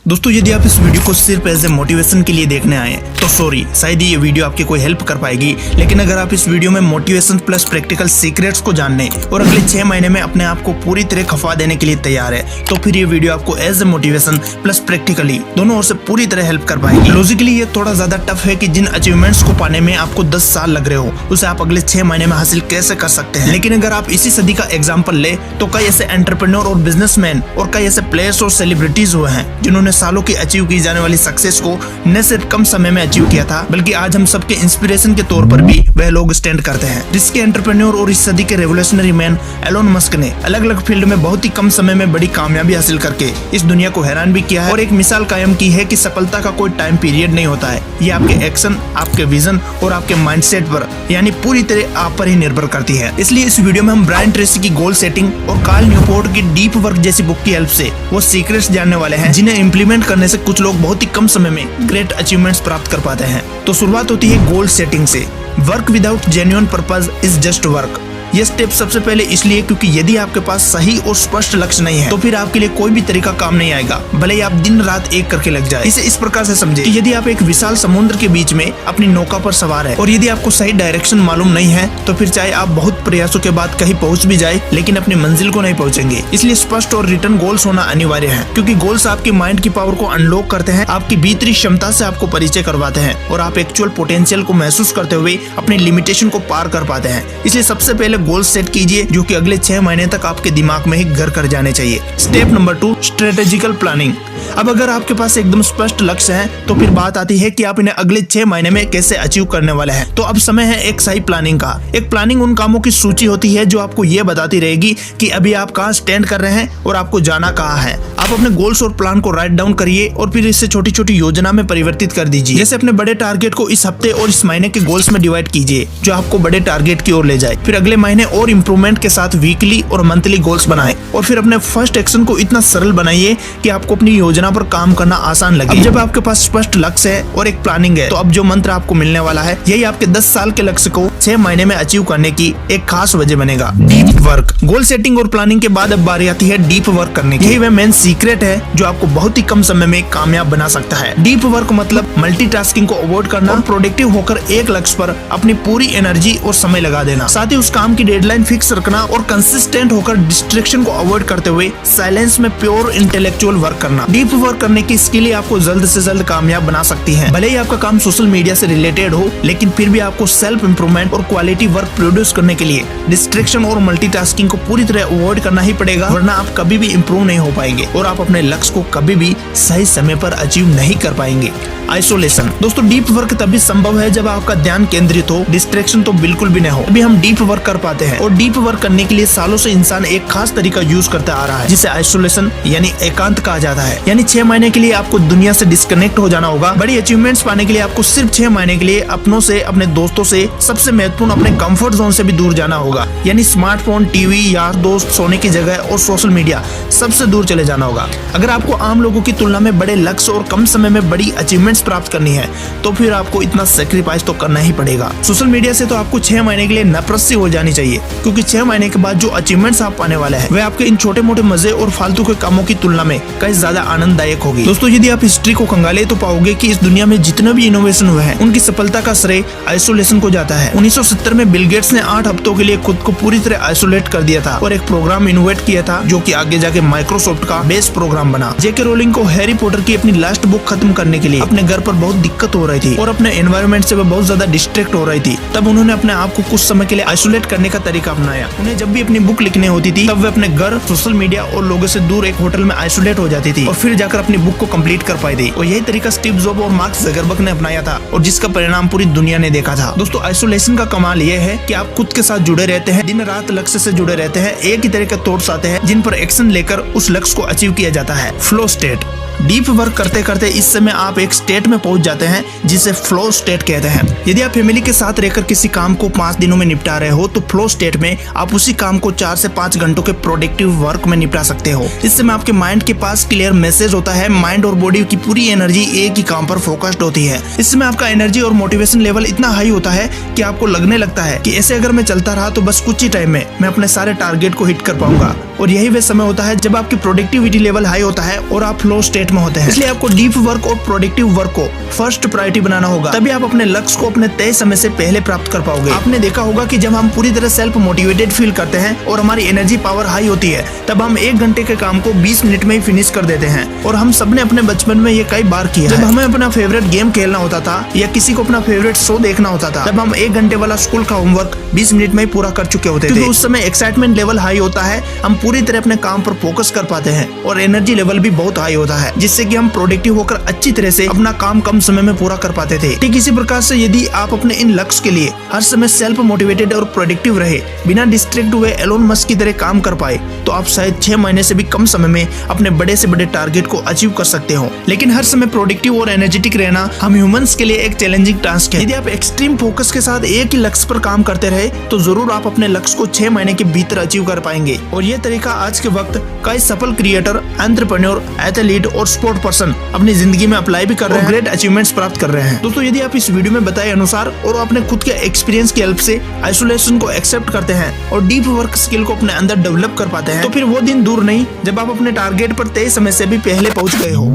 दोस्तों यदि आप इस वीडियो को सिर्फ एज ए मोटिवेशन के लिए देखने आए हैं तो सॉरी, शायद ये वीडियो आपकी कोई हेल्प कर पाएगी। लेकिन अगर आप इस वीडियो में मोटिवेशन प्लस प्रैक्टिकल सीक्रेट्स को जानने और अगले 6 महीने में अपने आप को पूरी तरह खफा देने के लिए तैयार है तो फिर ये वीडियो आपको as a motivation plus practically दोनों ओर से पूरी तरह हेल्प कर पाएगी। लॉजिकली ये थोड़ा ज्यादा टफ है कि जिन अचीवमेंट्स को पाने में आपको 10 साल लग रहे हो उसे आप अगले 6 महीने में हासिल कैसे कर सकते हैं। लेकिन अगर आप इसी सदी का एग्जाम्पल ले तो कई ऐसे एंटरप्रेन्योर और बिजनेसमैन और कई ऐसे प्लेयर्स और सेलिब्रिटीज हुए हैं जिन्होंने सालों की अचीव की जाने वाली सक्सेस को न सिर्फ कम समय में अचीव किया था बल्कि आज हम सबके इंस्पिरेशन के तौर पर भी वह लोग स्टैंड करते हैं। जिसके एंटरप्रेन्योर और इस सदी के रेवोल्यूशनरी मैन एलोन मस्क ने अलग अलग फील्ड में बहुत ही कम समय में बड़ी कामयाबी हासिल करके इस दुनिया को हैरान भी किया है और एक मिसाल कायम की है कि सफलता का कोई टाइम पीरियड नहीं होता है। ये आपके एक्शन, आपके विजन और आपके माइंडसेट पर यानी पूरी तरह आप पर ही निर्भर करती है। इसलिए इस वीडियो में हम ब्रायन ट्रेसी की गोल सेटिंग और कार्ल न्यूपोर्ट की डीप वर्क जैसी बुक की हेल्प से वो सीक्रेट्स जानने वाले हैं जिन्हें इम्प्लीमेंट करने से कुछ लोग बहुत ही कम समय में ग्रेट अचीवमेंट्स प्राप्त कर पाते हैं। तो शुरुआत होती है गोल सेटिंग से। Work without genuine purpose is just work. ये स्टेप सबसे पहले इसलिए क्योंकि यदि आपके पास सही और स्पष्ट लक्ष्य नहीं है तो फिर आपके लिए कोई भी तरीका काम नहीं आएगा, भले ही आप दिन रात एक करके लग जाए। इसे इस प्रकार से समझे कि यदि आप एक विशाल समुद्र के बीच में अपनी नौका पर सवार है और यदि आपको सही डायरेक्शन मालूम नहीं है तो फिर चाहे आप बहुत प्रयासों के बाद कहीं पहुंच भी जाए लेकिन अपनी मंजिल को नहीं पहुंचेंगे। इसलिए स्पष्ट और रिटर्न गोल्स होना अनिवार्य है क्योंकि गोल्स आपकी माइंड की पावर को अनलॉक करते हैं, आपकी भीतरी क्षमता से आपको परिचय करवाते हैं और आप एक्चुअल पोटेंशियल को महसूस करते हुए अपनी लिमिटेशन को पार कर पाते हैं। इसलिए सबसे पहले गोल सेट कीजिए जो कि अगले 6 महीने तक आपके दिमाग में ही घर कर जाने चाहिए। Step number 2, strategical planning. अब अगर आपके पास एकदम स्पष्ट लक्ष्य है तो फिर बात आती है कि आप इन्हें अगले 6 महीने में कैसे अचीव करने वाले हैं। तो अब समय है एक सही प्लानिंग का। एक प्लानिंग उन कामों की सूची होती है जो आपको ये बताती रहेगी कि अभी आप कहाँ स्टैंड कर रहे हैं और आपको जाना कहाँ है। आप अपने गोल्स और प्लान को राइट डाउन करिए और फिर इसे छोटी छोटी योजना में परिवर्तित कर दीजिए। जैसे अपने बड़े टारगेट को इस हफ्ते और इस महीने के गोल्स में डिवाइड कीजिए जो आपको बड़े टारगेट की ओर ले जाए। फिर अगले महीने और इम्प्रूवमेंट के साथ वीकली और मंथली गोल्स बनाएं और फिर अपने फर्स्ट एक्शन को इतना सरल बनाइए कि आपको अपनी योजना पर काम करना आसान लगे। अब जब आपके पास स्पष्ट लक्ष्य है और एक प्लानिंग है तो अब जो मंत्र आपको मिलने वाला है यही आपके 10 साल के लक्ष्य को 6 महीने में अचीव करने की एक खास वजह बनेगा। Deep work. गोल सेटिंग और प्लानिंग के बाद अब बारी आती है डीप वर्क करने की। यही वह मेन सीक्रेट है जो आपको बहुत ही कम समय में कामयाब बना सकता है। डीप वर्क मतलब मल्टीटास्किंग को अवॉइड करना और प्रोडक्टिव होकर एक लक्ष्य पर अपनी पूरी एनर्जी और समय लगा देना। साथ ही उस काम की डेडलाइन फिक्स रखना और कंसिस्टेंट होकर डिस्ट्रैक्शन को अवॉइड करते हुए साइलेंस में प्योर इंटेलेक्चुअल वर्क करना। डीप वर्क करने की स्किल आपको जल्द से जल्द कामयाब बना सकती है। भले ही आपका काम सोशल मीडिया से रिलेटेड हो लेकिन फिर भी आपको सेल्फ इंप्रूवमेंट और क्वालिटी वर्क प्रोड्यूस करने के लिए डिस्ट्रैक्शन और मल्टीटास्किंग को पूरी तरह अवॉइड करना ही पड़ेगा, वरना आप कभी भी इंप्रूव नहीं हो पाएंगे और आप अपने लक्ष्य को कभी भी सही समय पर अचीव नहीं कर पाएंगे। आइसोलेशन। दोस्तों डीप वर्क तभी संभव है जब आपका ध्यान केंद्रित हो, डिस्ट्रैक्शन तो बिल्कुल भी न हो, तभी हम डीप वर्क कर पाते हैं। और डीप वर्क करने के लिए सालों से इंसान एक खास तरीका यूज करता आ रहा है जिसे आइसोलेशन यानी एकांत कहा जाता है। यानी 6 महीने के लिए आपको दुनिया से डिस्कनेक्ट हो जाना होगा। बड़ी अचीवमेंट्स पाने के लिए आपको सिर्फ 6 महीने के लिए अपनों से, अपने दोस्तों से, सबसे महत्वपूर्ण अपने कंफर्ट जोन से भी दूर जाना होगा। यानी स्मार्टफोन, टीवी, यार दोस्त, सोने की जगह और सोशल मीडिया सबसे दूर चले जाना होगा। अगर आपको आम लोगों की तुलना में बड़े लक्ष्य और कम समय में बड़ी अचीवमेंट्स प्राप्त करनी है तो फिर आपको इतना सेक्रीफाइस तो करना ही पड़ेगा। सोशल मीडिया से तो आपको 6 महीने के लिए नफरत सी हो जानी चाहिए क्योंकि 6 महीने के बाद जो अचीवमेंट्स आप पाने वाले हैं वे आपके इन छोटे मोटे मजे और फालतू के कामों की तुलना में कई ज्यादा आनंददायक होगी। दोस्तों यदि आप हिस्ट्री को खंगाले तो पाओगे कि इस दुनिया में जितने भी इनोवेशन हुए हैं उनकी सफलता का श्रेय आइसोलेशन को जाता है। 1970 में बिल गेट्स ने 8 हफ्तों के लिए खुद को पूरी तरह आइसोलेट कर दिया था और एक प्रोग्राम इनोवेट किया था जो कि आगे जाके माइक्रोसॉफ्ट का बेस प्रोग्राम बना। जेके रोलिंग को हैरी पॉटर की अपनी लास्ट बुक खत्म करने के लिए अपने घर पर बहुत दिक्कत हो रही थी और अपने एनवायरनमेंट से वो बहुत ज्यादा डिस्ट्रैक्ट हो रही थी। तब उन्होंने अपने आप को कुछ समय के लिए आइसोलेट करने का तरीका अपनाया। उन्हें जब भी अपनी बुक लिखनी होती थी तब वे अपने घर, सोशल मीडिया और लोगों से दूर एक होटल में आइसोलेट हो जाती थी और फिर जाकर अपनी बुक को कंप्लीट कर पाई थी। और यही तरीका स्टीव जॉब और मार्क ज़करबर्ग ने अपनाया था और जिसका परिणाम पूरी दुनिया ने देखा था। दोस्तों आइसोलेशन का कमाल यह है कि आप खुद के साथ जुड़े रहते हैं, दिन रात लक्ष्य से जुड़े रहते हैं, एक ही तरह के थॉट्स आते हैं जिन पर एक्शन लेकर उस लक्ष्य को अचीव किया जाता है। Flow state. डीप वर्क करते करते इस समय आप एक स्टेट में पहुंच जाते हैं जिसे फ्लो स्टेट कहते हैं। यदि आप फैमिली के साथ रहकर किसी काम को 5 दिनों में निपटा रहे हो तो फ्लो स्टेट में आप उसी काम को 4 से 5 घंटों के प्रोडक्टिव वर्क में निपटा सकते हो। इस समय आपके माइंड के पास क्लियर मैसेज होता है, माइंड और बॉडी की पूरी एनर्जी एक ही काम पर फोकस्ड होती है। इस समय आपका एनर्जी और मोटिवेशन लेवल इतना हाई होता है कि आपको लगने लगता है कि ऐसे अगर मैं चलता रहा तो बस कुछ ही टाइम में मैं अपने सारे टारगेट को हिट कर पाऊंगा। और यही वे समय होता है जब आपकी प्रोडक्टिविटी लेवल हाई होता है और आप फ्लो स्टेट में होते हैं। इसलिए आपको डीप वर्क और प्रोडक्टिव वर्क को फर्स्ट प्रायोरिटी बनाना होगा, तभी आप अपने लक्ष्य को अपने तय समय से पहले प्राप्त कर पाओगे। आपने देखा होगा कि जब हम पूरी तरह सेल्फ मोटिवेटेड फील करते हैं और हमारी एनर्जी पावर हाई होती है, तब हम 1 घंटे के काम को 20 मिनट में ही फिनिश कर देते हैं। और हम सबने अपने बचपन में ये कई बार किया है। जब हमें अपना फेवरेट गेम खेलना होता था या किसी को अपना फेवरेट शो देखना होता था, तब हम 1 घंटे वाला स्कूल का होमवर्क 20 मिनट में ही पूरा कर चुके होते थे। उस समय एक्साइटमेंट लेवल हाई होता है, हम पूरी तरह अपने काम पर फोकस कर पाते हैं और एनर्जी लेवल भी बहुत हाई होता है, जिससे कि हम प्रोडक्टिव होकर अच्छी तरह से अपना काम कम समय में पूरा कर पाते थे। ठीक इसी प्रकार से यदि आप अपने इन लक्ष्य के लिए हर समय सेल्फ मोटिवेटेड और प्रोडक्टिव रहे, बिना डिस्ट्रैक्ट हुए एलोन मस्क की तरह काम कर पाए, तो आप शायद 6 महीने से भी कम समय में अपने बड़े से बड़े टारगेट को अचीव कर सकते हो। लेकिन हर समय प्रोडक्टिव और एनर्जेटिक रहना हम ह्यूमंस के लिए एक चैलेंजिंग टास्क है। यदि आप एक्सट्रीम फोकस के साथ एक ही लक्ष्य पर काम करते रहे, तो जरूर आप अपने लक्ष्य को 6 महीने के भीतर अचीव कर पाएंगे। और ये तरीका आज के वक्त कई सफल क्रिएटर, एंटरप्रेन्योर, एथलीट और स्पोर्ट पर्सन अपनी जिंदगी में अप्लाई भी कर रहे हैं, ग्रेट अचीवमेंट्स प्राप्त कर रहे हैं। दोस्तों, यदि आप इस वीडियो में बताए अनुसार और अपने खुद के एक्सपीरियंस की हेल्प से आइसोलेशन को एक्सेप्ट करते हैं और डीप वर्क स्किल को अपने अंदर डेवलप कर पाते हैं, तो फिर वो दिन दूर नहीं जब आप अपने टारगेट पर तय समय से भी पहले पहुंच गए हो।